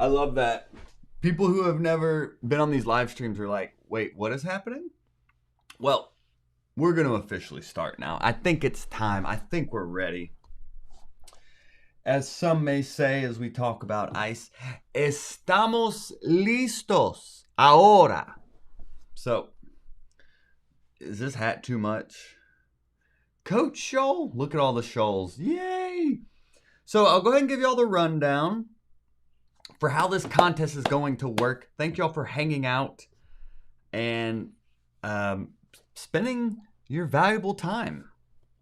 I love that. People who have never been on these live streams are like, wait, what is happening? Well, we're going to officially start now. I think it's time. I think we're ready. As some may say as we talk about ice, estamos listos ahora. So, is this hat too much? Coach Shull? Look at all the Shulls. Yay! So, I'll go ahead and give you all the rundown for how this contest is going to work. Thank you all for hanging out and spending your valuable time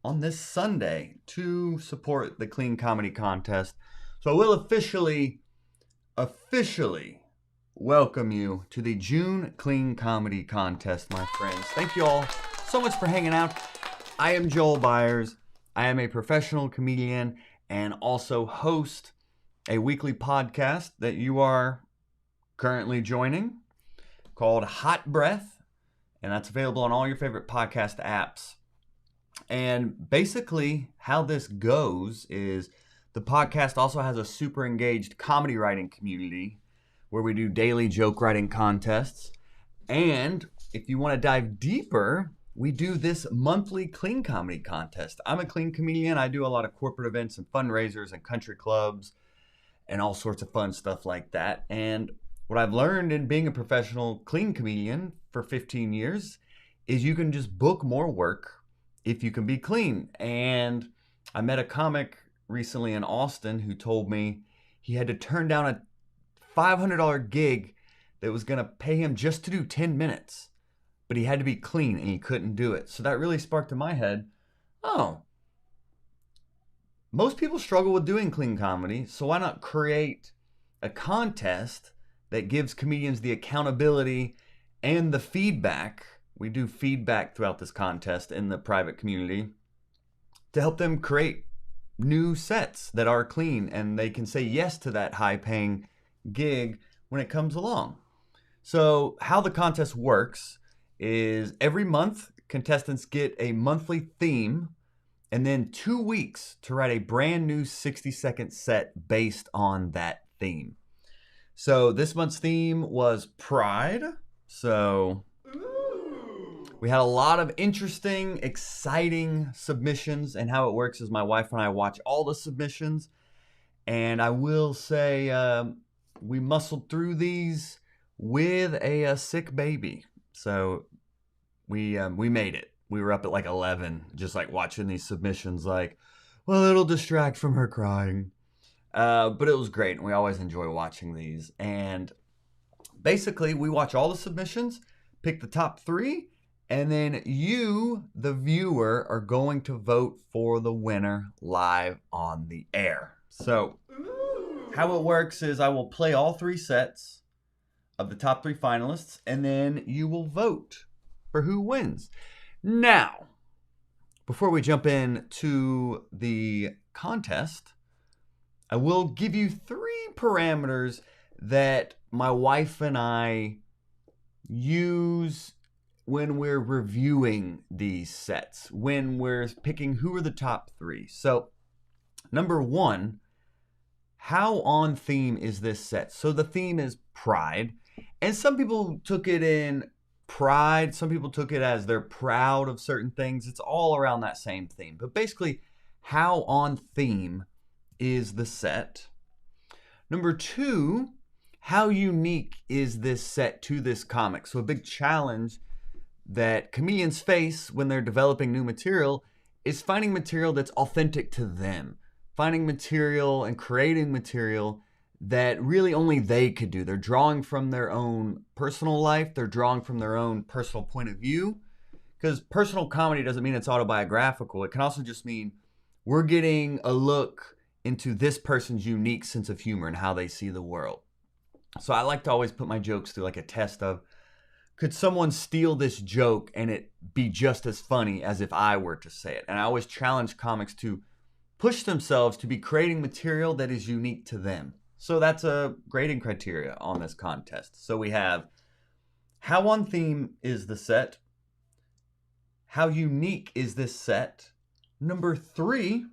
on this Sunday to support the Clean Comedy Contest. So I will officially welcome you to the June Clean Comedy Contest, my friends. Thank you all so much for hanging out. I am Joel Byers. I am a professional comedian and also host a weekly podcast that you are currently joining called Hot Breath, and that's available on all your favorite podcast apps. And basically how this goes is the podcast also has a super engaged comedy writing community where we do daily joke writing contests. And if you want to dive deeper, we do this monthly clean comedy contest. I'm a clean comedian. I do a lot of corporate events and fundraisers and country clubs and all sorts of fun stuff like that. And what I've learned in being a professional clean comedian for 15 years is you can just book more work if you can be clean. And I met a comic recently in Austin who told me he had to turn down a $500 gig that was going to pay him just to do 10 minutes, but he had to be clean and he couldn't do it. So that really sparked in my head, oh, most people struggle with doing clean comedy, so why not create a contest that gives comedians the accountability and the feedback. We do feedback throughout this contest in the private community to help them create new sets that are clean and they can say yes to that high-paying gig when it comes along. So how the contest works is every month contestants get a monthly theme and then 2 weeks to write a brand new 60-second set based on that theme. So this month's theme was Pride. So we had a lot of interesting, exciting submissions, and how it works is my wife and I watch all the submissions, and I will say we muscled through these with a sick baby. So we made it. We were up at like 11, just like watching these submissions like, well, it'll distract from her crying. But it was great, and we always enjoy watching these. And basically, we watch all the submissions, pick the top 3, and then you, the viewer, are going to vote for the winner live on the air. So how it works is I will play all 3 sets of the top 3 finalists, and then you will vote for who wins. Now, before we jump into the contest, I will give you 3 parameters that my wife and I use when we're reviewing these sets, when we're picking who are the top 3. So, number 1, how on theme is this set? So the theme is Pride, and some people took it in pride, some people took it as they're proud of certain things. It's all around that same theme. But basically, how on theme is the set? Number 2, how unique is this set to this comic? So a big challenge that comedians face when they're developing new material is finding material that's authentic to them. Finding material and creating material that really only they could do. They're drawing from their own personal life. They're drawing from their own personal point of view. Because personal comedy doesn't mean it's autobiographical. It can also just mean we're getting a look into this person's unique sense of humor and how they see the world. So I like to always put my jokes through like a test of, could someone steal this joke and it be just as funny as if I were to say it? And I always challenge comics to push themselves to be creating material that is unique to them. So that's a grading criteria on this contest. So we have how on theme is the set? How unique is this set? Number 3,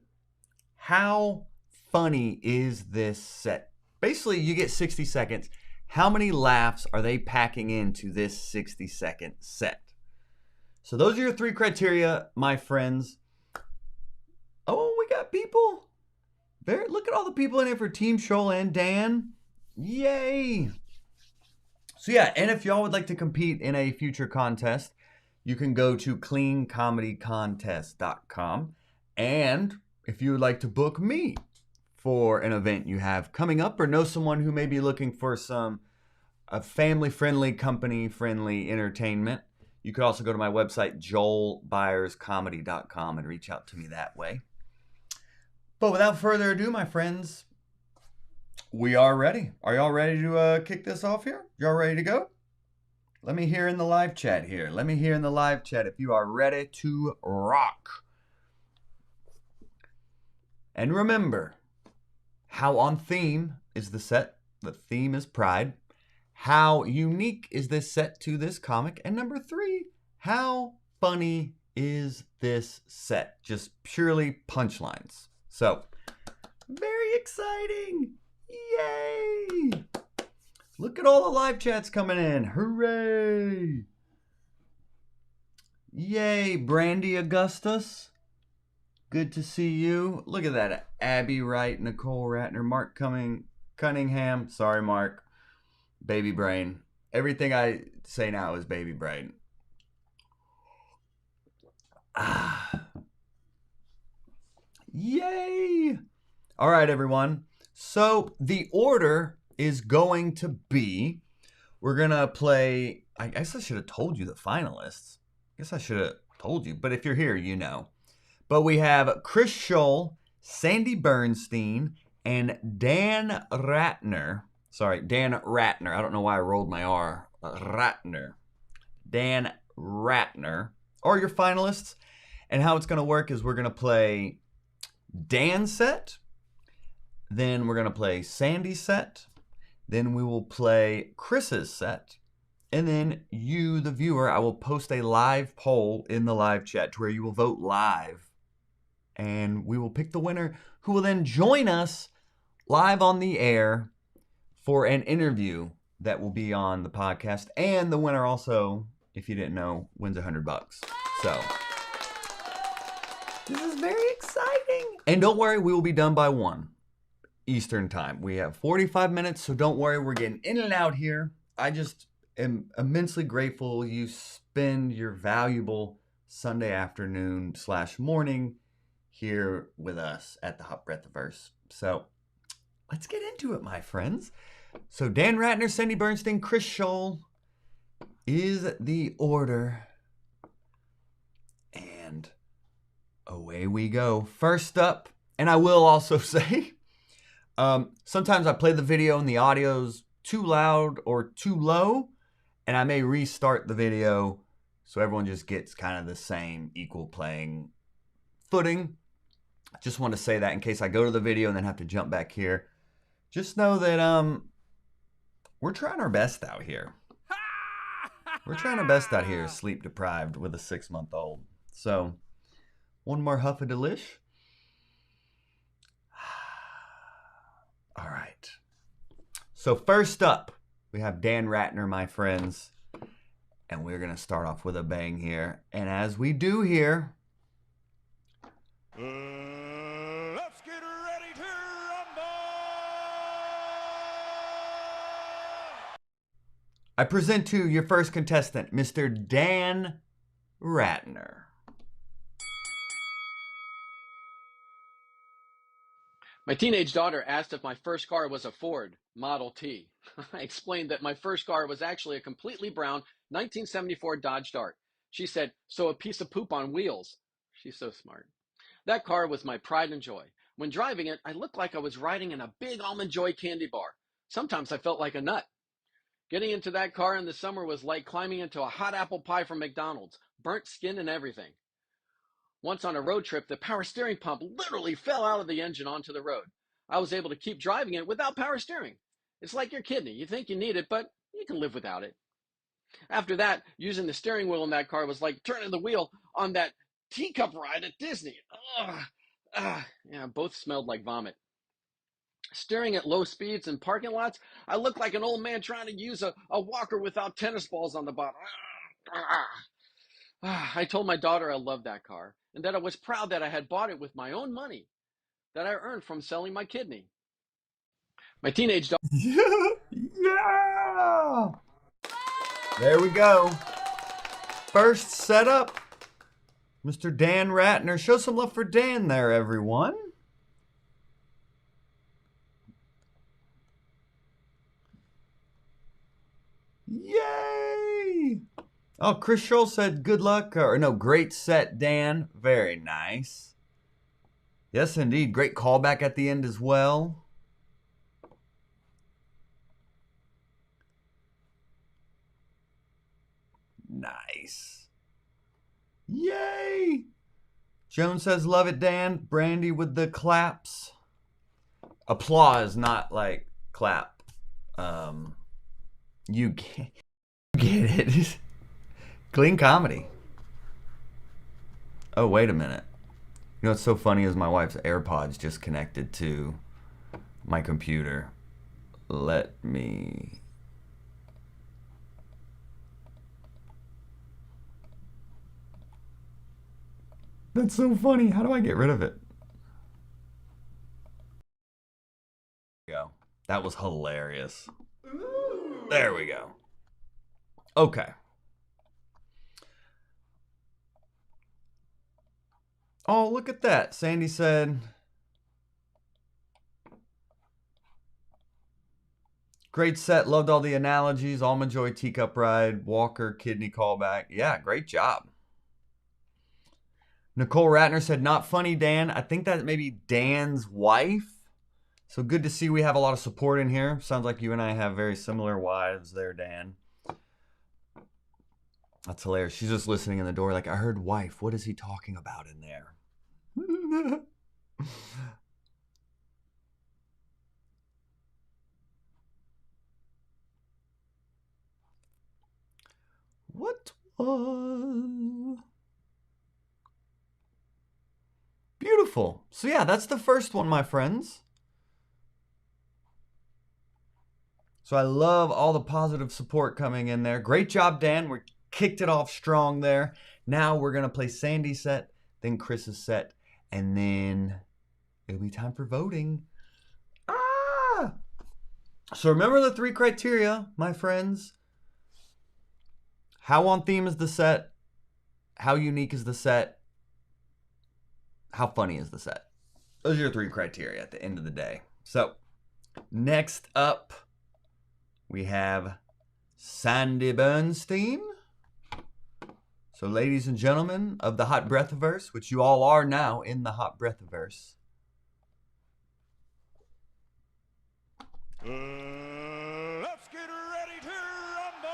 how funny is this set? Basically, you get 60 seconds. How many laughs are they packing into this 60-second set? So those are your 3 criteria, my friends. Oh, we got people. Look at all the people in here for Team Shull and Dan. Yay. So yeah, and if y'all would like to compete in a future contest, you can go to cleancomedycontest.com. And if you would like to book me for an event you have coming up or know someone who may be looking for some family-friendly, company-friendly entertainment, you could also go to my website, joelbyerscomedy.com, and reach out to me that way. But without further ado, my friends, we are ready. Are y'all ready to kick this off here? Y'all ready to go? Let me hear in the live chat here. Let me hear in the live chat if you are ready to rock. And remember, how on theme is the set? The theme is pride. How unique is this set to this comic? And number 3, how funny is this set? Just purely punchlines. So, very exciting. Yay! Look at all the live chats coming in. Hooray! Yay, Brandy Augustus. Good to see you. Look at that. Abby Wright, Nicole Ratner, Mark Cunningham. Sorry, Mark. Baby brain. Everything I say now is baby brain. Yay! All right, everyone. So the order is going to be, we're going to play, I guess I should have told you the finalists. I guess I should have told you, but if you're here, you know. But we have Chris Shull, Sandy Bernstein, and Dan Ratner. Sorry, Dan Ratner. I don't know why I rolled my R. Ratner. Dan Ratner are your finalists. And how it's going to work is we're going to play Dan's set. Then we're going to play Sandy's set. Then we will play Chris's set. And then you, the viewer, I will post a live poll in the live chat to where you will vote live. And we will pick the winner who will then join us live on the air for an interview that will be on the podcast. And the winner also, if you didn't know, wins $100. So this is very exciting. And don't worry, we will be done by 1 Eastern time. We have 45 minutes, so don't worry, we're getting in and out here. I just am immensely grateful you spend your valuable Sunday afternoon / morning here with us at the Hot Breathiverse. So let's get into it, my friends. So Dan Ratner, Sandy Bernstein, Chris Shull is the order. And away we go. First up, and I will also say, sometimes I play the video and the audio's too loud or too low, and I may restart the video so everyone just gets kind of the same equal playing footing. I just want to say that in case I go to the video and then have to jump back here. Just know that we're trying our best out here. We're trying our best out here, sleep deprived with a 6-month-old. So, one more huff of delish. All right. So first up, we have Dan Ratner, my friends. And we're going to start off with a bang here. And as we do here, let's get ready to rumble! I present to you your first contestant, Mr. Dan Ratner. My teenage daughter asked if my first car was a Ford Model T. I explained that my first car was actually a completely brown 1974 Dodge Dart. She said, "So a piece of poop on wheels." She's so smart. That car was my pride and joy. When driving it, I looked like I was riding in a big Almond Joy candy bar. Sometimes I felt like a nut. Getting into that car in the summer was like climbing into a hot apple pie from McDonald's, burnt skin and everything. Once on a road trip, the power steering pump literally fell out of the engine onto the road. I was able to keep driving it without power steering. It's like your kidney. You think you need it, but you can live without it. After that, using the steering wheel in that car was like turning the wheel on that teacup ride at Disney. Yeah, both smelled like vomit. Staring at low speeds in parking lots, I look like an old man trying to use a walker without tennis balls on the bottom. I told my daughter I loved that car and that I was proud that I had bought it with my own money that I earned from selling my kidney. My teenage daughter. Yeah! There we go. First setup. Mr. Dan Ratner. Show some love for Dan there, everyone. Yay! Oh, Chris Shull said good luck, or no, great set, Dan. Very nice. Yes, indeed. Great callback at the end as well. Nice. Yay! Joan says, love it, Dan. Brandy with the claps. Applause, not like clap. You get it. Clean comedy. Oh, wait a minute. You know what's so funny is my wife's AirPods just connected to my computer. Let me... That's so funny. How do I get rid of it? Go. That was hilarious. There we go. Okay. Oh, look at that. Sandy said, great set. Loved all the analogies. Almond Joy, teacup ride, Walker, kidney callback. Yeah, great job. Nicole Ratner said, not funny, Dan. I think that may be Dan's wife. So good to see we have a lot of support in here. Sounds like you and I have very similar wives there, Dan. That's hilarious. She's just listening in the door like, I heard wife. What is he talking about in there? What was... Beautiful. So yeah, that's the first one, my friends. So I love all the positive support coming in there. Great job, Dan. We kicked it off strong there. Now we're going to play Sandy's set, then Chris's set, and then it'll be time for voting. Ah! So remember the 3 criteria, my friends. How on theme is the set? How unique is the set? How funny is the set? Those are your 3 criteria at the end of the day. So next up, we have Sandy Bernstein. So ladies and gentlemen of the Hot Breathiverse, which you all are now in the Hot Breathiverse. Let's get ready to rumble!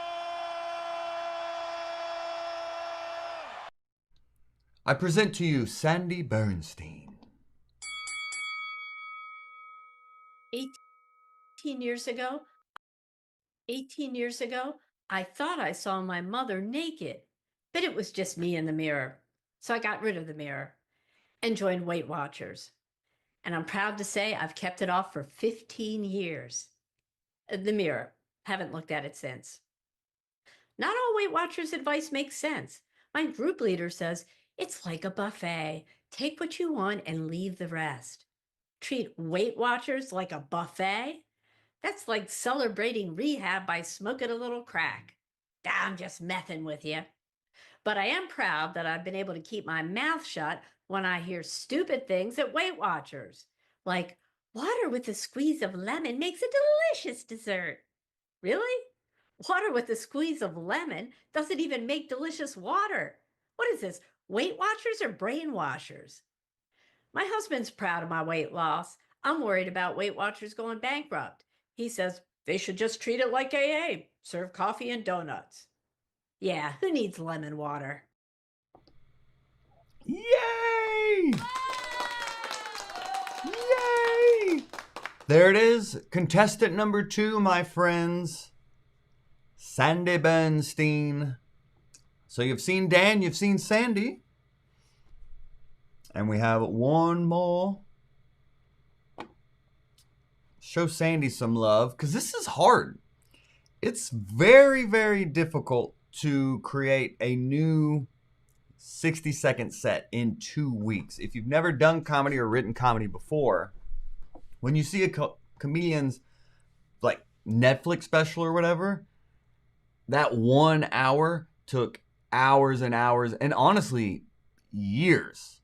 I present to you Sandy Bernstein. 18 years ago, I thought I saw my mother naked, but it was just me in the mirror. So I got rid of the mirror and joined Weight Watchers. And I'm proud to say I've kept it off for 15 years. The mirror, haven't looked at it since. Not all Weight Watchers advice makes sense. My group leader says it's like a buffet. Take what you want and leave the rest. Treat Weight Watchers like a buffet? That's like celebrating rehab by smoking a little crack. I'm just messing with you. But I am proud that I've been able to keep my mouth shut when I hear stupid things at Weight Watchers, like water with a squeeze of lemon makes a delicious dessert. Really? Water with a squeeze of lemon doesn't even make delicious water. What is this, Weight Watchers or brainwashers? My husband's proud of my weight loss. I'm worried about Weight Watchers going bankrupt. He says they should just treat it like AA, serve coffee and donuts. Yeah, who needs lemon water? Yay! Yay! There it is. Contestant number 2, my friends. Sandy Bernstein. So you've seen Dan, you've seen Sandy. And we have one more. show Sandy some love, because this is hard. It's very, very difficult to create a new 60-second set in 2 weeks. If you've never done comedy or written comedy before, when you see a comedian's like Netflix special or whatever, that 1 hour took hours and hours, and honestly, years.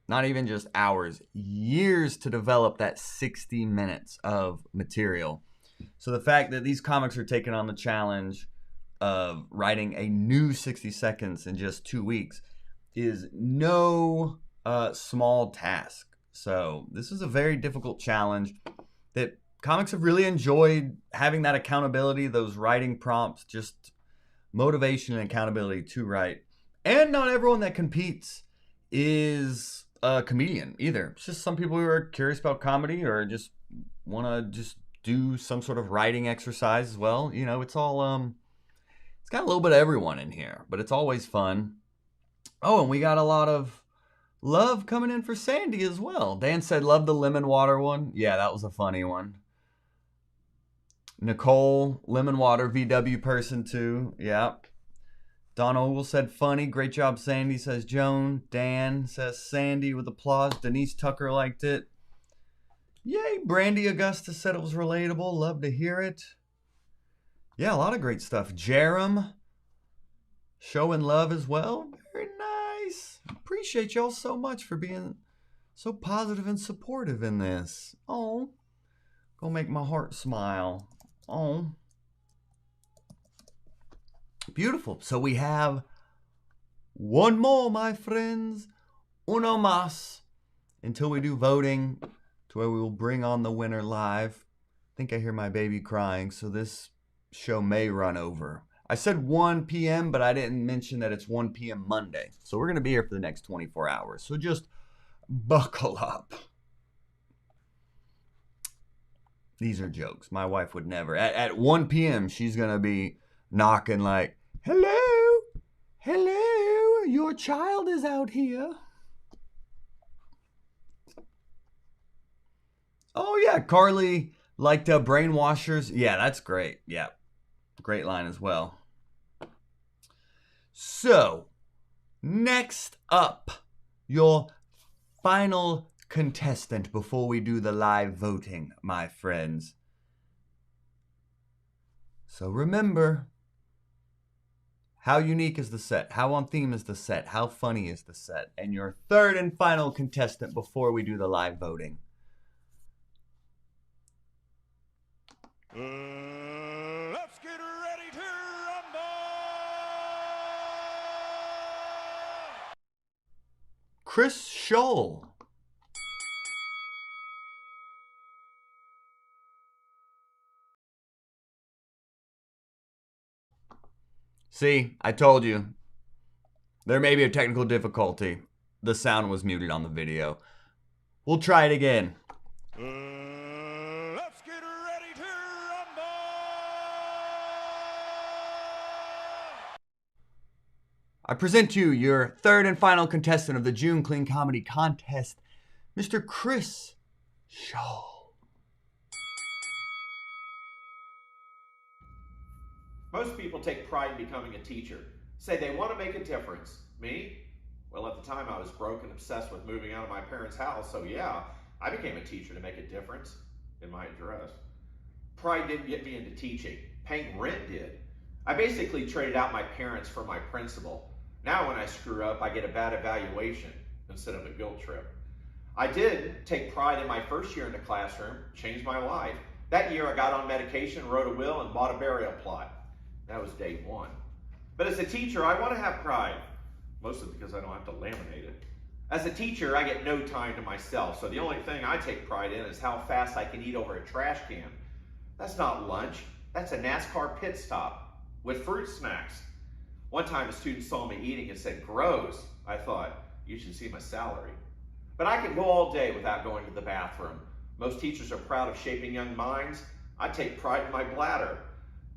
Not even just hours, years to develop that 60 minutes of material. So the fact that these comics are taking on the challenge of writing a new 60 seconds in just 2 weeks is no small task. So this is a very difficult challenge that comics have really enjoyed, having that accountability, those writing prompts, just motivation and accountability to write. And not everyone that competes is a comedian either. It's just some people who are curious about comedy or just want to just do some sort of writing exercise as well. You know, it's all it's got a little bit of everyone in here, but it's always fun. Oh, and we got a lot of love coming in for Sandy as well. Dan said, love the lemon water one. Yeah, that was a funny one. Nicole, lemon water, VW person too. Yeah. Don Ogle said funny. Great job, Sandy, says Joan. Dan says Sandy with applause. Denise Tucker liked it. Yay. Brandy Augusta said it was relatable. Love to hear it. Yeah, a lot of great stuff. Jerem showing love as well. Very nice. Appreciate y'all so much for being so positive and supportive in this. Oh, gonna make my heart smile. Oh. Beautiful. So we have one more, my friends. Uno más. Until we do voting, to where we will bring on the winner live. I think I hear my baby crying, so this show may run over. I said 1 p.m., but I didn't mention that it's 1 p.m. Monday. So we're going to be here for the next 24 hours. So just buckle up. These are jokes. My wife would never. At 1 p.m., she's going to be knocking like, hello, hello, your child is out here. Oh, yeah, Carly liked brainwashers. Yeah, that's great. Yeah, great line as well. So, next up, your final contestant before we do the live voting, my friends. So remember, how unique is the set? How on theme is the set? How funny is the set? And your third and final contestant before we do the live voting. Let's get ready to rumble! Chris Shull. See, I told you. There may be a technical difficulty. The sound was muted on the video. We'll try it again. Let's get ready to rumble! I present to you your third and final contestant of the June Clean Comedy Contest, Mr. Chris Shull. Most people take pride in becoming a teacher, say they want to make a difference. Me? Well, at the time I was broke and obsessed with moving out of my parents' house, so yeah, I became a teacher to make a difference in my address. Pride didn't get me into teaching. Paying rent did. I basically traded out my parents for my principal. Now when I screw up, I get a bad evaluation instead of a guilt trip. I did take pride in my first year in the classroom, changed my life. That year I got on medication, wrote a will, and bought a burial plot. That was day one. But as a teacher, I want to have pride, mostly because I don't have to laminate it. As a teacher, I get no time to myself, so the only thing I take pride in is how fast I can eat over a trash can. That's not lunch, that's a NASCAR pit stop with fruit snacks. One time a student saw me eating and said, gross. I thought, you should see my salary. But I could go all day without going to the bathroom. Most teachers are proud of shaping young minds. I take pride in my bladder.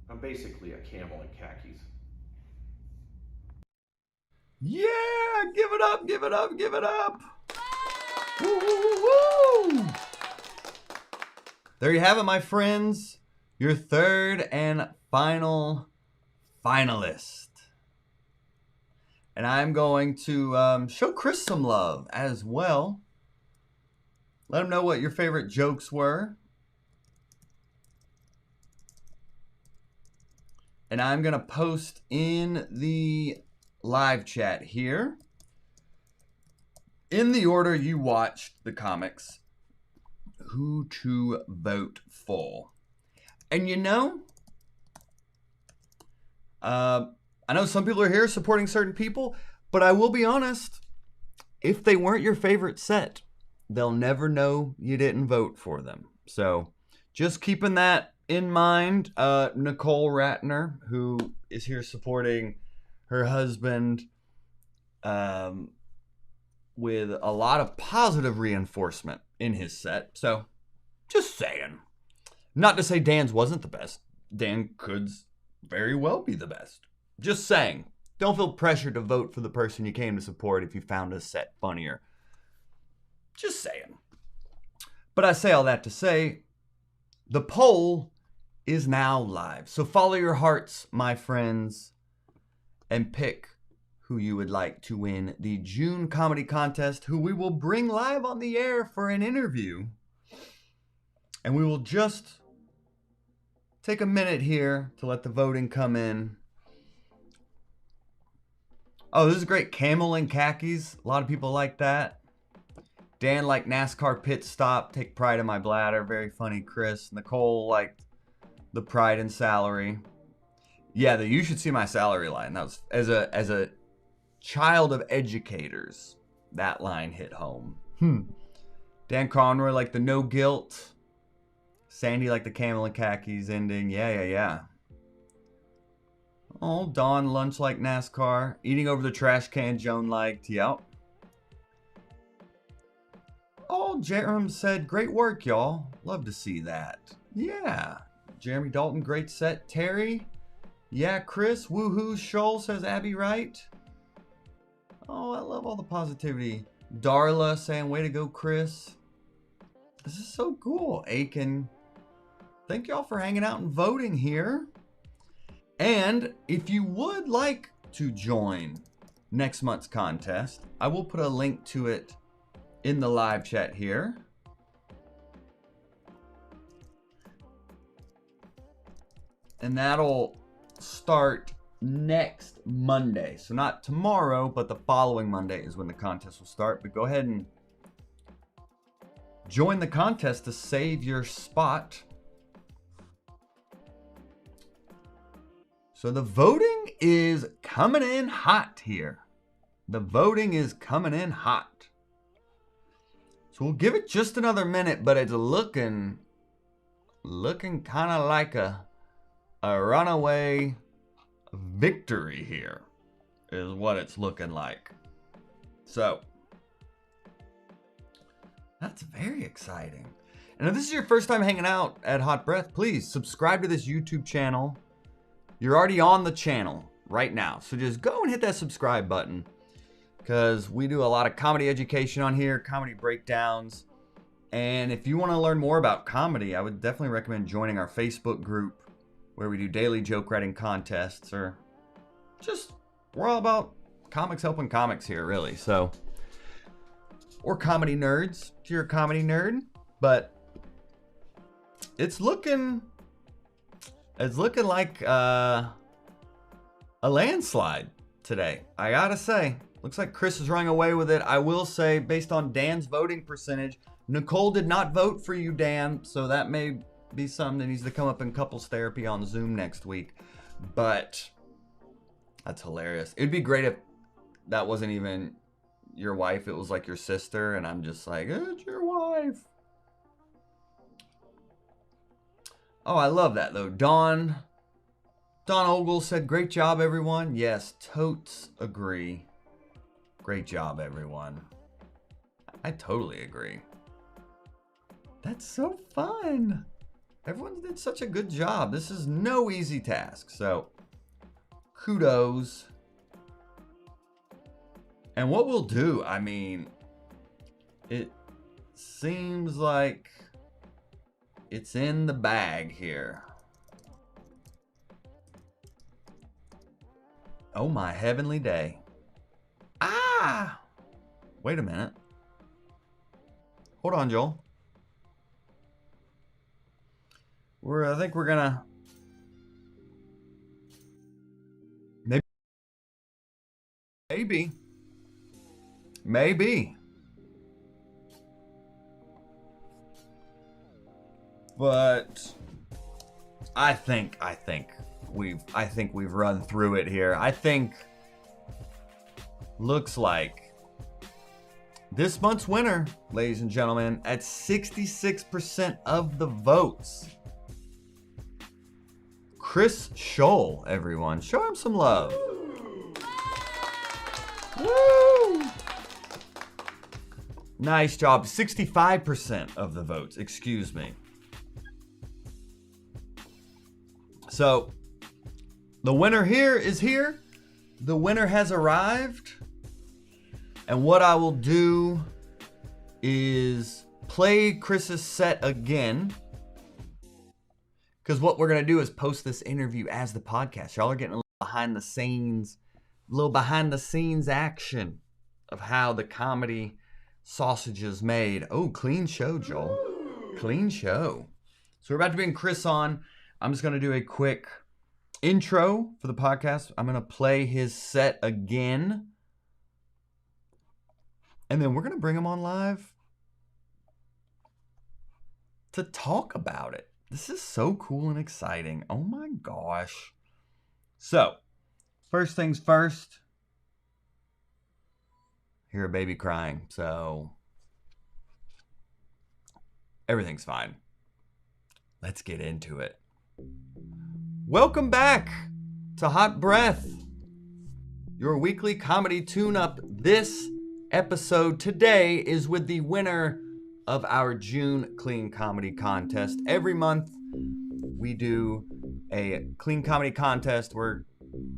I'm basically a camel in khakis. Yeah, give it up, give it up, give it up. Woo, woo, woo, woo. there you have it, my friends. Your third and final finalist. And I'm going to show Chris some love as well. Let him know what your favorite jokes were. And I'm going to post in the live chat here, in the order you watched the comics, who to vote for. And you know, I know some people are here supporting certain people, but I will be honest, if they weren't your favorite set, they'll never know you didn't vote for them. So just keeping that in mind, Nicole Ratner, who is here supporting her husband with a lot of positive reinforcement in his set. So just saying. Not to say Dan's wasn't the best. Dan could very well be the best. Just saying. Don't feel pressured to vote for the person you came to support if you found a set funnier. Just saying. But I say all that to say, the poll is now live. So follow your hearts, my friends, and pick who you would like to win the June comedy contest, who we will bring live on the air for an interview. And we will just take a minute here to let the voting come in. Oh, this is great. Camel and khakis. A lot of people like that. Dan liked NASCAR pit stop. Take pride in my bladder. Very funny, Chris. Nicole liked the pride and salary. Yeah, you should see my salary line. That was as a child of educators. That line hit home. Dan Conroy liked the no guilt. Sandy liked the camel and khakis ending. Yeah. Oh, Dawn lunch like NASCAR. Eating over the trash can, Joan liked. Yep. Oh, Jerem said, great work, y'all. Love to see that. Yeah. Jeremy Dalton, great set. Terry. Yeah, Chris. Woohoo. Shull says Abby Wright. Oh, I love all the positivity. Darla saying, way to go, Chris. This is so cool. Aiken. Thank y'all for hanging out and voting here. And if you would like to join next month's contest, I will put a link to it in the live chat here. And that'll start next Monday. So not tomorrow, but the following Monday is when the contest will start. But go ahead and join the contest to save your spot. So the voting is coming in hot here. The voting is coming in hot. So we'll give it just another minute, but it's looking kind of like a runaway victory here is what it's looking like. So that's very exciting. And if this is your first time hanging out at Hot Breath, please subscribe to this YouTube channel. You're already on the channel right now. So just go and hit that subscribe button, because we do a lot of comedy education on here, comedy breakdowns. And if you want to learn more about comedy, I would definitely recommend joining our Facebook group, where we do daily joke writing contests, or just, we're all about comics helping comics here, really. So, or comedy nerds, if you're a comedy nerd. But it's looking like a landslide today. I gotta say, looks like Chris is running away with it. I will say, based on Dan's voting percentage, Nicole did not vote for you, Dan, so that may be something that needs to come up in couples therapy on Zoom next week. But that's hilarious. It'd be great if that wasn't even your wife, it was like your sister, and I'm just like, it's your wife. Oh, I love that though. Don Ogle said, great job, everyone. Yes, totes agree. Great job, everyone. I totally agree. That's so fun. Everyone did such a good job. This is no easy task. So kudos. And what we'll do, I mean, it seems like It's in the bag here. Oh my heavenly day. Ah! Wait a minute. Hold on, Joel. I think we're gonna... Maybe. But I think we've run through it here. I think looks like this month's winner, ladies and gentlemen, at 66% of the votes. Chris Shull, everyone. Show him some love. Woo! Nice job. 65% of the votes, excuse me. So, the winner here is here. The winner has arrived. And what I will do is play Chris's set again. Because what we're going to do is post this interview as the podcast. Y'all are getting a little behind the scenes action of how the comedy sausage is made. Oh, clean show, Joel. Clean show. So we're about to bring Chris on. I'm just going to do a quick intro for the podcast. I'm going to play his set again. And then we're going to bring him on live to talk about it. This is so cool and exciting. Oh my gosh. So, first things first. Hear a baby crying. So, everything's fine. Let's get into it. Welcome back to Hot Breath, your weekly comedy tune-up. This episode today is with the winner of our June Clean Comedy Contest. Every month, we do a clean comedy contest where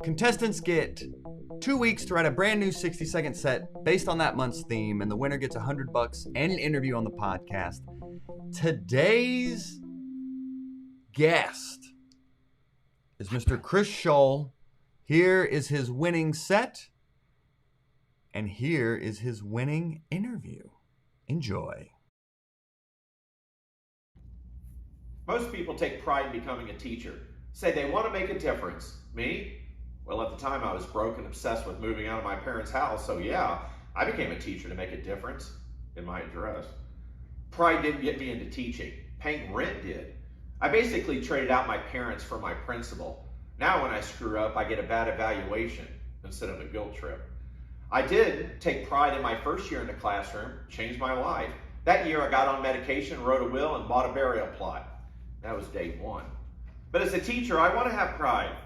contestants get 2 weeks to write a brand new 60-second set based on that month's theme, and the winner gets $100 and an interview on the podcast. Today's guest is Mr. Chris Shull. Here is his winning set, and here is his winning interview. Enjoy. Most people take pride in becoming a teacher, say they want to make a difference. Me? Well, at the time I was broke and obsessed with moving out of my parents' house, so yeah, I became a teacher to make a difference in my address. Pride didn't get me into teaching. Paying rent did. I basically traded out my parents for my principal. Now when I screw up, I get a bad evaluation instead of a guilt trip. I did take pride in my first year in the classroom, changed my life. That year I got on medication, wrote a will, and bought a burial plot. That was day one. But as a teacher, I want to have pride,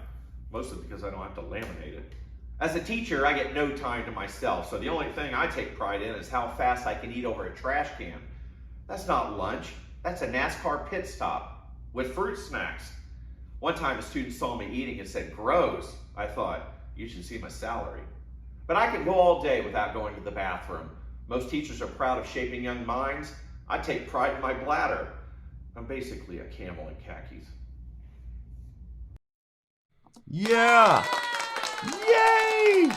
mostly because I don't have to laminate it. As a teacher, I get no time to myself, so the only thing I take pride in is how fast I can eat over a trash can. That's not lunch, that's a NASCAR pit stop with fruit snacks. One time a student saw me eating and said, "Gross." I thought, you should see my salary. But I can go all day without going to the bathroom. Most teachers are proud of shaping young minds. I take pride in my bladder. I'm basically a camel in khakis. Yeah! Yay!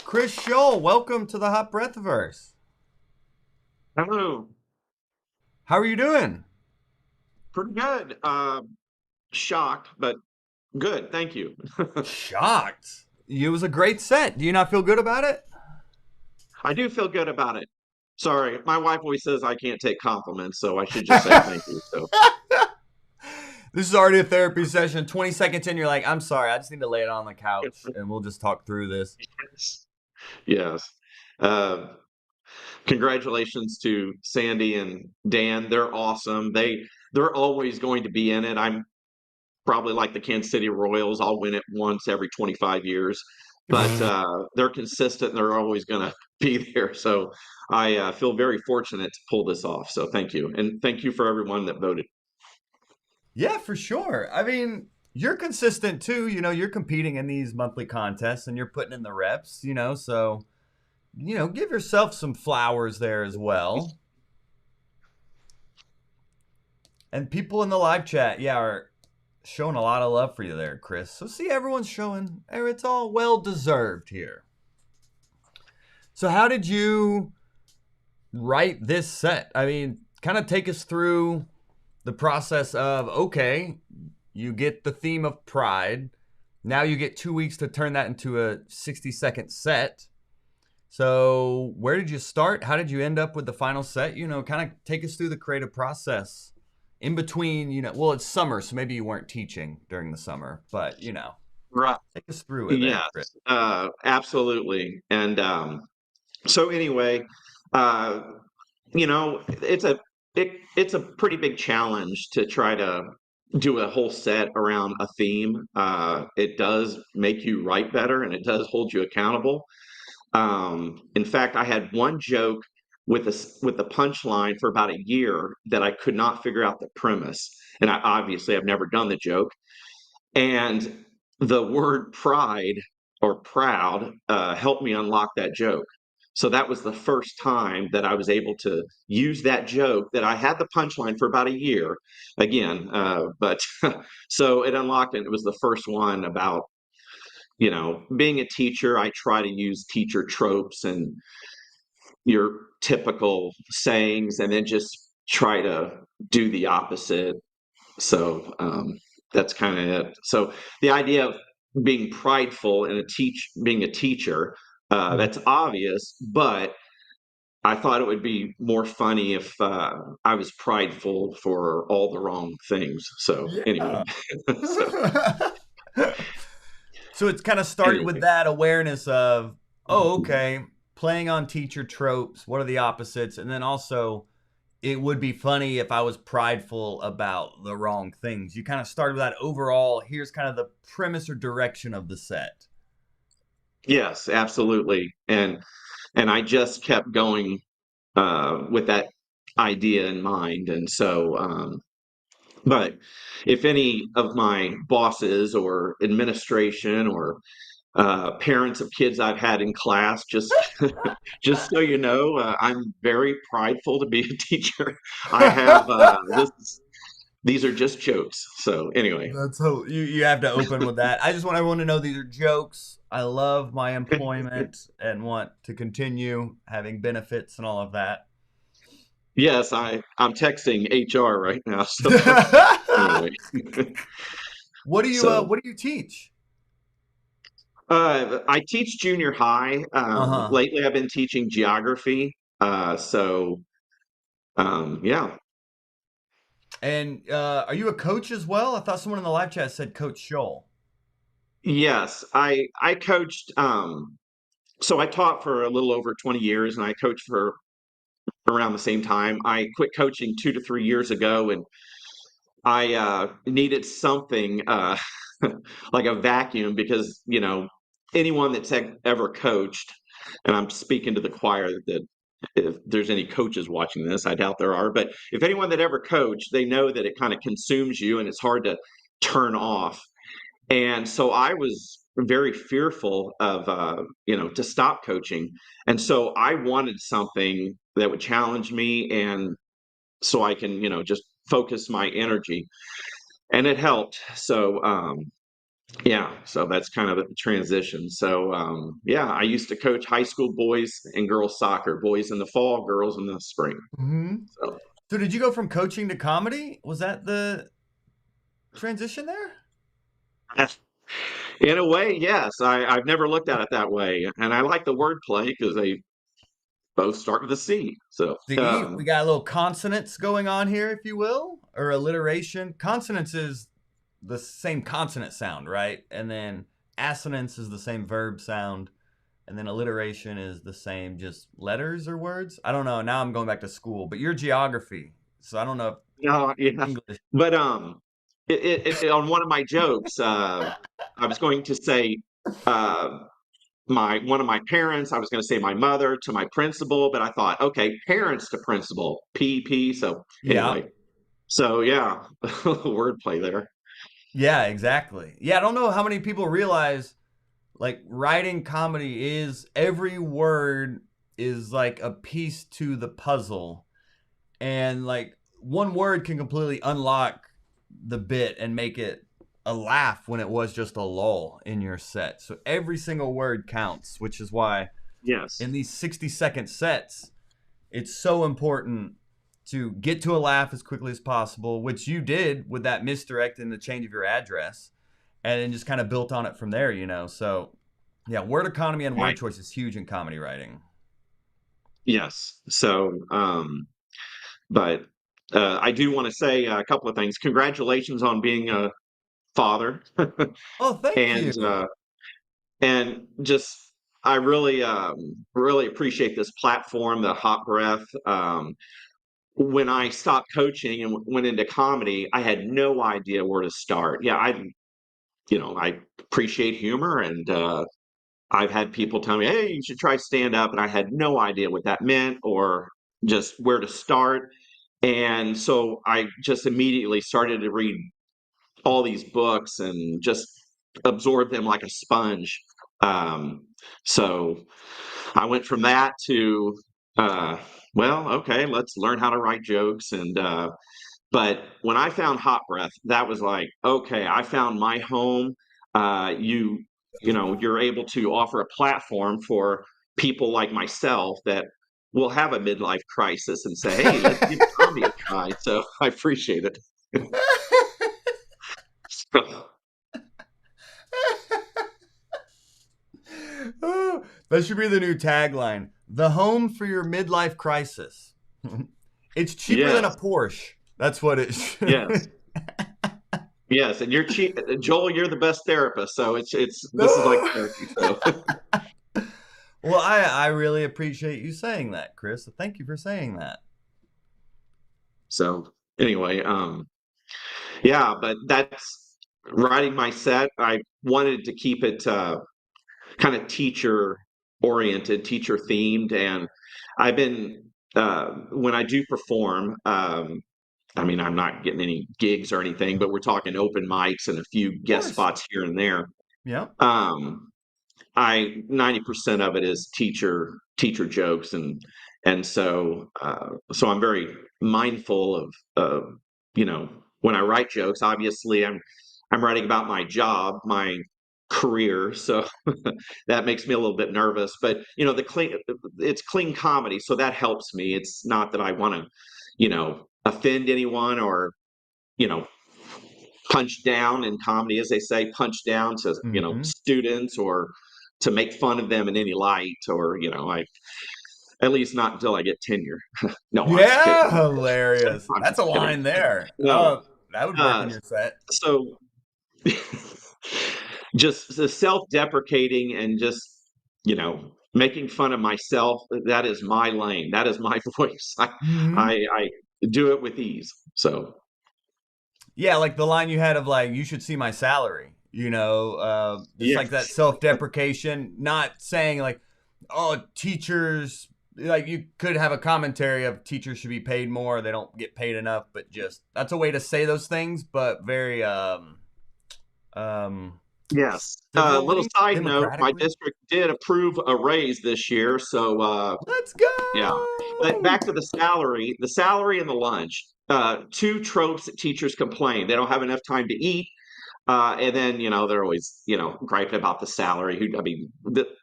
Chris Shull, welcome to the Hot Breathverse. Hello. How are you doing? Pretty good. Shocked, but good. Thank you. Shocked. It was a great set. Do you not feel good about it? I do feel good about it. Sorry, my wife always says I can't take compliments, so I should just say thank you. So This is already a therapy session. 20 seconds in, you're like, I'm sorry, I just need to lay it on the couch and we'll just talk through this. yes. Congratulations to Sandy and Dan. They're awesome. They're always going to be in it. I'm probably like the Kansas City Royals. I'll win it once every 25 years. But they're consistent and they're always going to be there. So I feel very fortunate to pull this off. So thank you. And thank you for everyone that voted. Yeah, for sure. I mean, you're consistent too. You know, you're competing in these monthly contests and you're putting in the reps, you know, so, you know, give yourself some flowers there as well. And people in the live chat, yeah, are showing a lot of love for you there, Chris. So see, everyone's showing, it's all well deserved here. So how did you write this set? I mean, kind of take us through the process of, okay, you get the theme of pride. Now you get 2 weeks to turn that into a 60-second set. So where did you start? How did you end up with the final set? You know, kind of take us through the creative process in between, you know, well, it's summer, so maybe you weren't teaching during the summer, but, you know, Right. take us through it there, Yes, Chris. absolutely. And so anyway, uh, you know, it's a pretty big challenge to try to do a whole set around a theme. It does make you write better, and it does hold you accountable. In fact, I had one joke with the punchline for about a year that I could not figure out the premise, and I've never done the joke. And the word pride or proud helped me unlock that joke. So that was the first time that I was able to use that joke that I had the punchline for about a year again. But so it unlocked it. It was the first one about, you know, being a teacher. I try to use teacher tropes and your typical sayings and then just try to do the opposite. So that's kind of it. So the idea of being prideful and being a teacher, that's obvious, but I thought it would be more funny if I was prideful for all the wrong things. So anyway, Yeah. so So it's kind of started with anyway. that awareness of, oh, okay, playing on teacher tropes. What are the opposites? And then also, it would be funny if I was prideful about the wrong things. You kind of started with that overall. Here's kind of the premise or direction of the set. Yes, absolutely. And I just kept going with that idea in mind. And so but if any of my bosses or administration or parents of kids I've had in class, just just so you know, I'm very prideful to be a teacher. I have these are just jokes. So anyway, That's how you have to open with that. I just want everyone to know these are jokes. I love my employment and want to continue having benefits and all of that. yes, I'm texting HR right now. So anyway, so What do you teach? I teach junior high. Uh-huh. Lately, I've been teaching geography. So yeah. And are you a coach as well? I thought someone in the live chat said Coach Shull. Yes, I coached. So I taught for a little over 20 years, and I coached for around the same time. I quit coaching 2 to 3 years ago, and I needed something like a vacuum because you know anyone that's ever coached, and I'm speaking to the choir that if there's any coaches watching this, I doubt there are, but if anyone that ever coached, they know that it kind of consumes you and it's hard to turn off. And so I was very fearful of, you know, to stop coaching. And so I wanted something that would challenge me and so I can, you know, just focus my energy. And it helped. So, yeah, so that's kind of the transition. So, yeah, I used to coach high school boys and girls soccer, boys in the fall, girls in the spring. Mm-hmm. So, So did you go from coaching to comedy? Was that the transition there? in a way, yes, I've never looked at it that way. And I like the wordplay because they both start with a C. So, See, we got a little consonants going on here, if you will, or alliteration. Consonants is the same consonant sound, right? And then assonance is the same verb sound. And then alliteration is the same, just letters or words. I don't know. Now I'm going back to school, but you're geography. So I don't know if no, yeah. English. But on one of my jokes, I was going to say uh, my one of my parents. I was going to say my mother to my principal, but I thought, okay, parents to principal, PP. So Yeah. anyway, so yeah, wordplay there. Yeah, exactly. Yeah, I don't know how many people realize like writing comedy is every word is like a piece to the puzzle. And like one word can completely unlock the bit and make it a laugh when it was just a lull in your set. So every single word counts, which is why Yes. in these 60-second sets, it's so important to get to a laugh as quickly as possible, which you did with that misdirect and the change of your address, and then just kind of built on it from there, you know. So, yeah, word economy and word Right. choice is huge in comedy writing. Yes. So, but I do want to say a couple of things. Congratulations on being a father, Oh, thank and you. just I really really appreciate this platform, the Hot Breath. When I stopped coaching and went into comedy, I had no idea where to start. Yeah, I appreciate humor, and I've had people tell me, "Hey, you should try stand up," and I had no idea what that meant or just where to start. And so I just immediately started to read all these books and just absorb them like a sponge. Um, so I went from that to, uh, well, okay, let's learn how to write jokes. And but when I found Hot Breath, that was like, okay, I found my home. You're able to offer a platform for people like myself that will have a midlife crisis and say, hey, let's give comedy a try. So I appreciate it. Oh, that should be the new tagline. The home for your midlife crisis. It's cheaper than a Yes, Porsche. That's what it yes, yes. And you're cheap, Joel. You're the best therapist. So it's this is like No. therapy. So Well, I really appreciate you saying that, Chris. So thank you for saying that. so anyway, yeah. But that's writing my set. I wanted to keep it kind of teacher oriented, teacher themed, and I've been when I do perform. I mean, I'm not getting any gigs or anything, but we're talking open mics and a few Of guest course. spots here and there. Yeah. Um, I 90% of it is teacher jokes, and so I'm very mindful of when I write jokes. Obviously, I'm writing about my job, my career, so that makes me a little bit nervous. But it's clean comedy, so that helps me. It's not that I want to offend anyone or you know punch down in comedy, as they say, punch down to Hmm. students or to make fun of them in any light, or I at least not until I get tenure. No, I'm just Yeah, kidding. hilarious. I'm That's just a kidding. line there. No, That would work in uh, your set. so just the self-deprecating and just making fun of myself. That is my lane. That is my voice. Hmm. I do it with ease. So Yeah, like the line you had of like, you should see my salary. Just yeah, like that self-deprecation, not saying like, oh, teachers. Like you could have a commentary of teachers should be paid more. They don't get paid enough, but just that's a way to say those things, but very um yes. Little civilly, side note: my democratically. district did approve a raise this year, so Let's yeah. But go. back to the salary and the lunch. Two tropes that teachers complain: they don't have enough time to eat, and then they're always griping about the salary. I mean,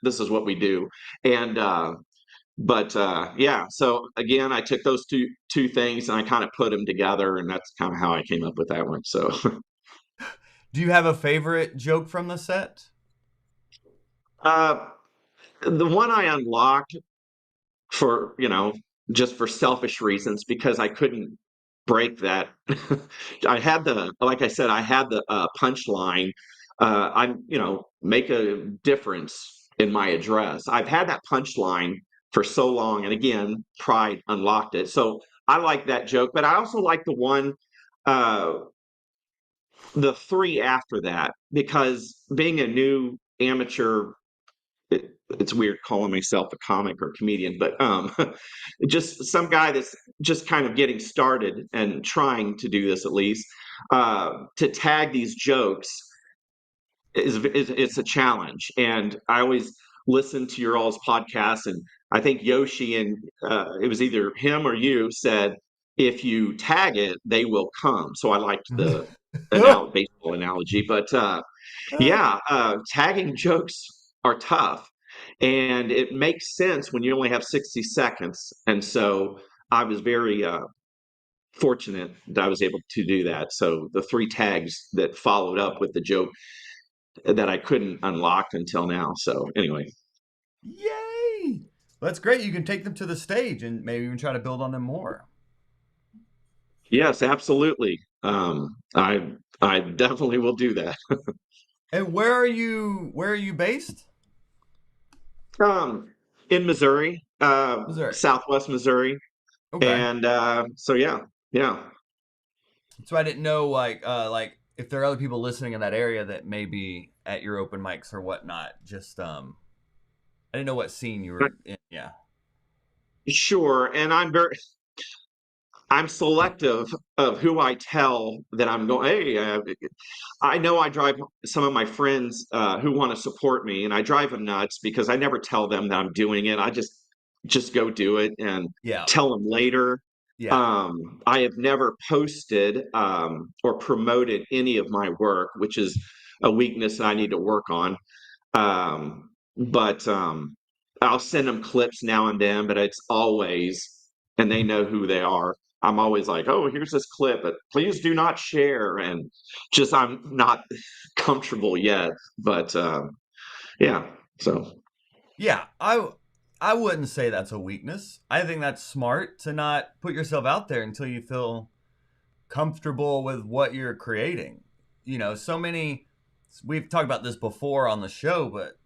this is what we do, and but yeah. So again, I took those two things and I kind of put them together, and that's kind of how I came up with that one. So. Do you have a favorite joke from the set? Uh, the one I unlocked for just for selfish reasons because I couldn't break that. I had the like I said, I had the punchline. I'm make a difference in my address. I've had that punchline for so long, and again, pride unlocked it. So I like that joke, but I also like uh, the three after that because being a new amateur it's weird calling myself a comic or comedian, but just some guy that's just kind of getting started and trying to do this at least. To tag these jokes is it's a challenge, and I always listen to your all's podcast, and I think Yoshi and it was either him or you said, if you tag it, they will come. So I liked the baseball analogy, but tagging jokes are tough, and it makes sense when you only have 60 seconds. And so I was very fortunate that I was able to do that. So the 3 tags that followed up with the joke that I couldn't unlock until now. So anyway, Yay! That's great. You can take them to the stage and maybe even try to build on them more. yes, absolutely. I definitely will do that. And where are you? Where are you based? Um, in Missouri, Missouri. Southwest Missouri, Okay. and so yeah. So I didn't know like if there are other people listening in that area that may be at your open mics or whatnot. Just I didn't know what scene you were in. Yeah. Sure, and I'm selective of who I tell that I'm going. Hey, I know I drive some of my friends who want to support me, and I drive them nuts because I never tell them that I'm doing it. I just go do it and Yeah. tell them later. Yeah. I have never posted or promoted any of my work, which is a weakness that I need to work on. But I'll send them clips now and then, but it's always, and they know who they are. I'm always like, oh, here's this clip, but please do not share. And just, I'm not comfortable yet, but yeah. So, Yeah. I wouldn't say that's a weakness. I think that's smart to not put yourself out there until you feel comfortable with what you're creating. You know, so many we've talked about this before on the show, but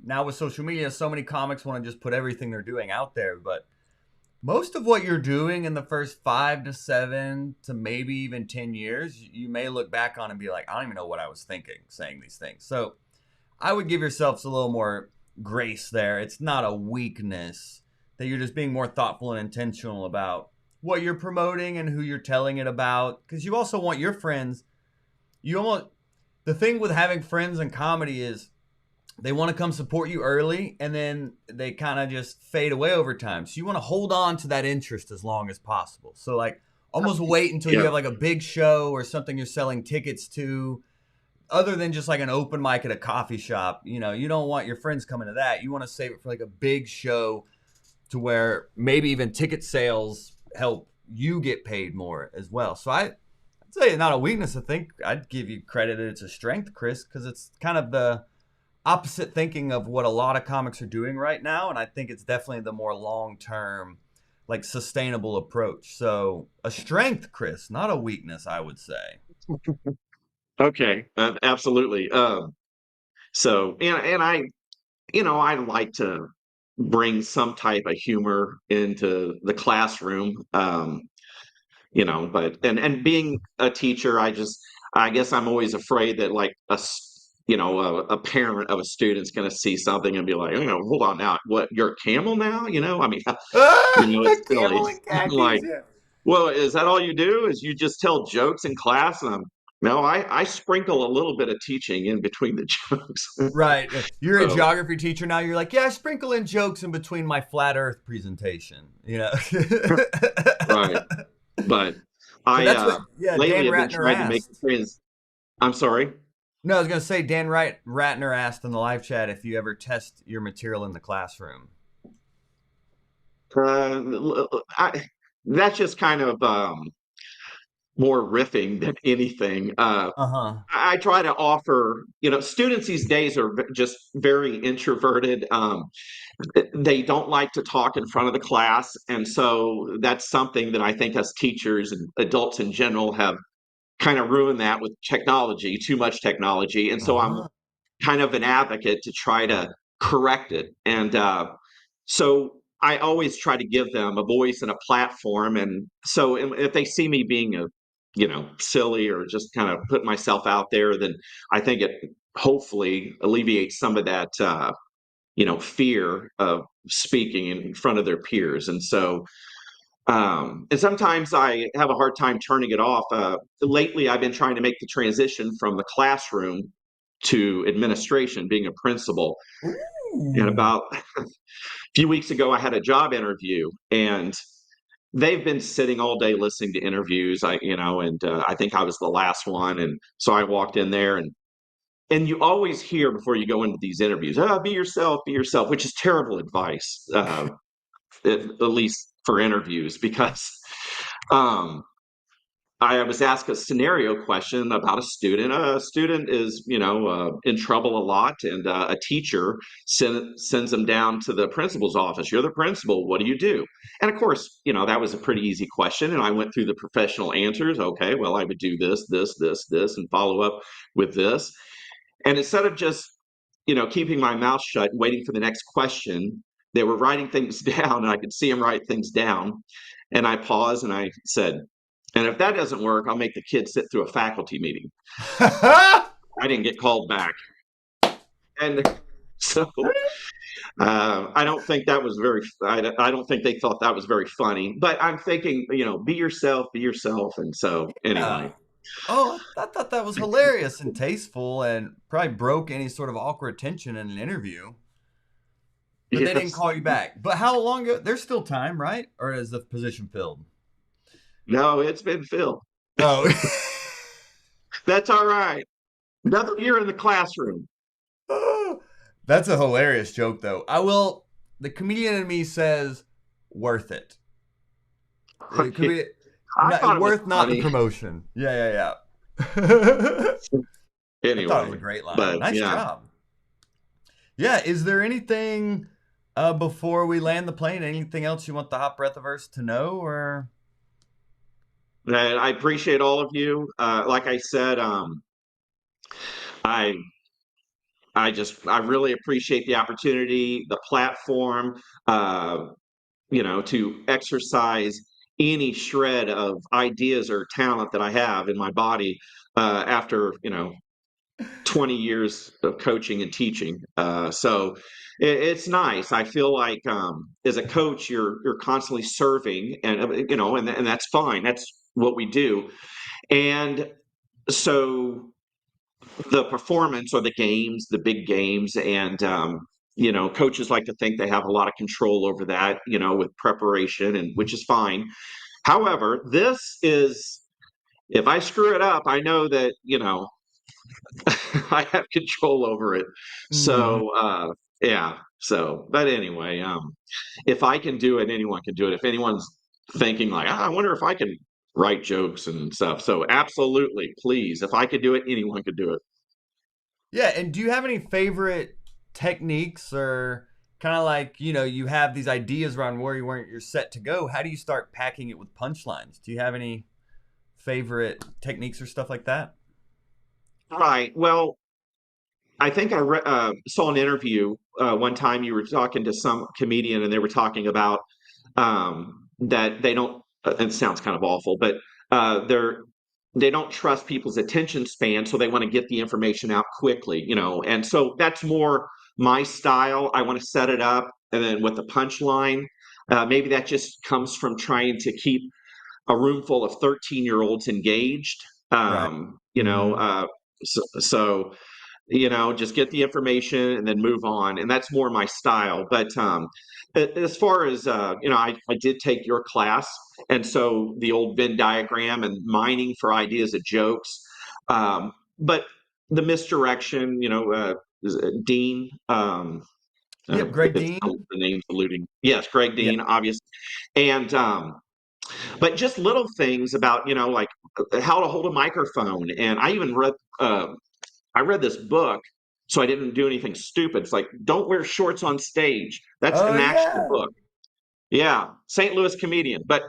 now with social media, so many comics want to just put everything they're doing out there. But most of what you're doing in the first 5 to 7 to maybe even 10 years, you may look back on and be like, I don't even know what I was thinking saying these things. So I would give yourselves a little more grace there. It's not a weakness that you're just being more thoughtful and intentional about what you're promoting and who you're telling it about. Because you also want your friends, the thing with having friends in comedy is they want to come support you early and then they kind of just fade away over time. So you want to hold on to that interest as long as possible. So like almost wait until you yeah. have like a big show or something you're selling tickets to, other than just like an open mic at a coffee shop. You know, you don't want your friends coming to that. You want to save it for like a big show to where maybe even ticket sales help you get paid more as well. So I'd say it's not a weakness. I think I'd give you credit that it's a strength, Chris, because it's kind of the opposite thinking of what a lot of comics are doing right now. And I think it's definitely the more long-term, like sustainable approach. So a strength, Chris, not a weakness, I would say. Okay. Absolutely. So, and I like to bring some type of humor into the classroom. But and being a teacher, I guess I'm always afraid that like a parent of a student's going to see something and be like, hold on now, what, you're a camel now? I mean, it's silly. Camel and khakis, Like, yeah. well, is that all you do? Is you just tell jokes in class? No, I sprinkle a little bit of teaching in between the jokes. Right. You're a So, geography teacher now. You're like, yeah, I sprinkle in jokes in between my flat Earth presentation. You know. right. But So I that's what, yeah, Dan lately have been Ratner trying to make asked. the trans. I'm sorry. No, I was going to say Dan Ratner asked in the live chat if you ever test your material in the classroom. That's just kind of more riffing than anything. Uh-huh. I try to offer, students these days are just very introverted. They don't like to talk in front of the class. And so that's something that I think as teachers and adults in general have kind of ruined that with technology, too much technology. And so I'm Uh-huh. kind of an advocate to try to correct it. And so I always try to give them a voice and a platform. And so if they see me being silly or just kind of put myself out there, then I think it hopefully alleviates some of that, fear of speaking in front of their peers. And so, and sometimes I have a hard time turning it off. Lately, I've been trying to make the transition from the classroom to administration, being a principal. And Ooh. about a few weeks ago, I had a job interview, and they've been sitting all day listening to interviews. And I think I was the last one, and so I walked in there, and you always hear before you go into these interviews, be yourself, which is terrible advice, at least for interviews, because um, I was asked a scenario question about a student. A student is, in trouble a lot, and a teacher sends them down to the principal's office. You're the principal. What do you do? And of course, that was a pretty easy question. And I went through the professional answers. Okay, well, I would do this, this, this, this, and follow up with this. And instead of just, keeping my mouth shut and waiting for the next question, they were writing things down, and I could see them write things down. And I paused and I said, and if that doesn't work, I'll make the kids sit through a faculty meeting. I didn't get called back. And so I don't think that was I don't think they thought that was very funny. But I'm thinking, be yourself. And so anyway. Oh, I thought that was hilarious and tasteful and probably broke any sort of awkward tension in an interview. But they didn't call you back. But how long ago? There's still time, right? Or is the position filled? No, it's been filled. Oh. That's all right. Another year in the classroom. That's a hilarious joke, though. The comedian in me says, worth it. Worth not the promotion. Yeah. Anyway. I thought it was a great line. But, nice job. Yeah, is there anything before we land the plane, anything else you want the Hot Breathiverse to know, or? I appreciate all of you. Like I said, I really appreciate the opportunity, the platform, to exercise any shred of ideas or talent that I have in my body after 20 years of coaching and teaching. So it's nice. I feel like as a coach, you're constantly serving, and and that's fine. That's what we do. And so the performance or the games, the big games, and coaches like to think they have a lot of control over that, with preparation, and which is fine. However, this is, if I screw it up, I know that I have control over it. So yeah. So, but anyway, if I can do it, anyone can do it. If anyone's thinking like, I wonder if I can write jokes and stuff. So absolutely, please. If I could do it, anyone could do it. Yeah, and do you have any favorite techniques, or kind of like, you have these ideas around where you're set to go? How do you start packing it with punchlines? Do you have any favorite techniques or stuff like that? Right. Well, I think I saw an interview one time. You were talking to some comedian, and they were talking about that they don't. It sounds kind of awful, but they don't trust people's attention span, so they want to get the information out quickly, And so that's more my style. I want to set it up, and then with the punchline, maybe that just comes from trying to keep a room full of 13-year-olds engaged. Right. So just get the information and then move on. And that's more my style. But as far as, I did take your class. And so the old Venn diagram and mining for ideas of jokes. But the misdirection, is it Dean. Greg Dean. The name's alluding. Yes, Greg Dean, obviously. And, but just little things about, like how to hold a microphone. And I even read this book, so I didn't do anything stupid. It's like, don't wear shorts on stage. That's an actual book. Yeah, St. Louis comedian. But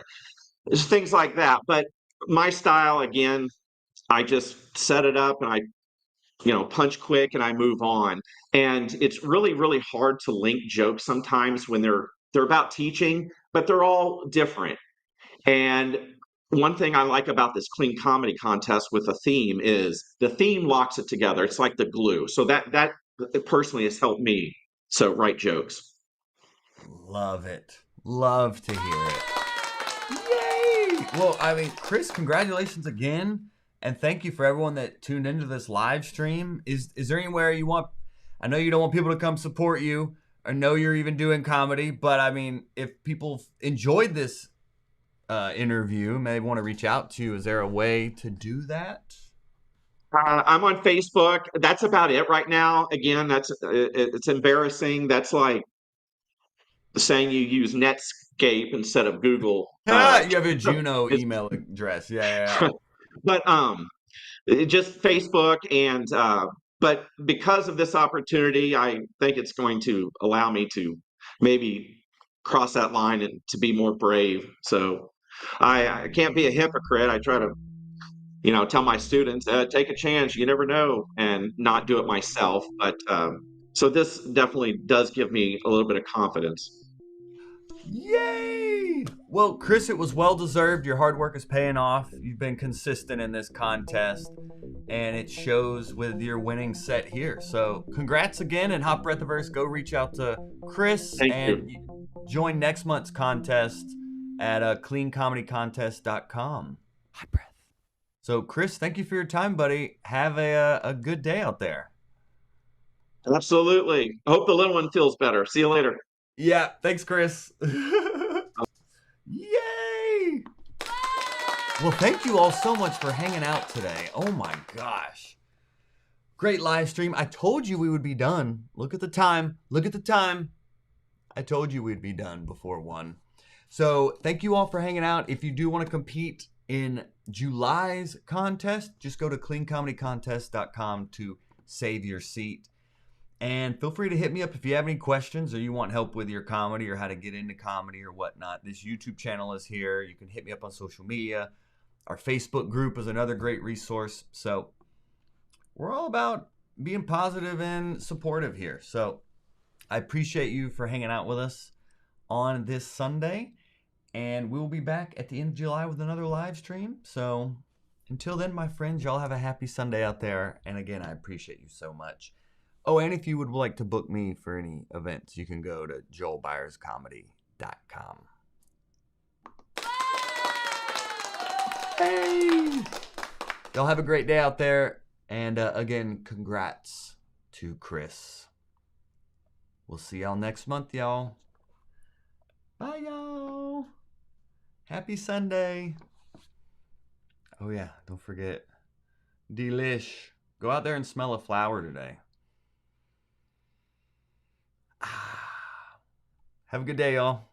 it's things like that. But my style, again, I just set it up and I, punch quick and I move on. And it's really, really hard to link jokes sometimes when they're about teaching, but they're all different. And one thing I like about this clean comedy contest with a theme is the theme locks it together. It's like the glue. So that personally has helped me write jokes. Love it. Love to hear it. Yay! Well, Chris, congratulations again. And thank you for everyone that tuned into this live stream. Is there anywhere you want, I know you don't want people to come support you. I know you're even doing comedy, but if people enjoyed this interview, may want to reach out to you, is there a way to do that? I'm on Facebook. That's about it right now. Again, it's embarrassing. That's like saying you use Netscape instead of Google. You have a Juno It's, email address. Yeah. but just Facebook and but because of this opportunity, I think it's going to allow me to maybe cross that line and to be more brave. So I can't be a hypocrite. I try to tell my students, take a chance. You never know, and not do it myself. But so this definitely does give me a little bit of confidence. Yay! Well, Chris, it was well deserved. Your hard work is paying off. You've been consistent in this contest, and it shows with your winning set here. So, congrats again, and Hot Breathiverse, go reach out to Chris Thank and you. join next month's contest at cleancomedycontest.com. Hot breath. So, Chris, thank you for your time, buddy. Have a good day out there. Absolutely. I hope the little one feels better. See you later. Yeah, thanks, Chris. Yay! Well, thank you all so much for hanging out today. Oh my gosh. Great live stream. I told you we would be done. Look at the time. Look at the time. I told you we'd be done before 1. So thank you all for hanging out. If you do want to compete in July's contest, just go to cleancomedycontest.com to save your seat. And feel free to hit me up if you have any questions or you want help with your comedy or how to get into comedy or whatnot. This YouTube channel is here. You can hit me up on social media. Our Facebook group is another great resource. So we're all about being positive and supportive here. So I appreciate you for hanging out with us on this Sunday. And we'll be back at the end of July with another live stream. So until then, my friends, y'all have a happy Sunday out there. And again, I appreciate you so much. Oh, and if you would like to book me for any events, you can go to joelbyerscomedy.com. Hey! Y'all have a great day out there. And again, congrats to Chris. We'll see y'all next month, y'all. Bye, y'all. Happy Sunday. Oh, yeah, don't forget. Delish. Go out there and smell a flower today. Have a good day, y'all.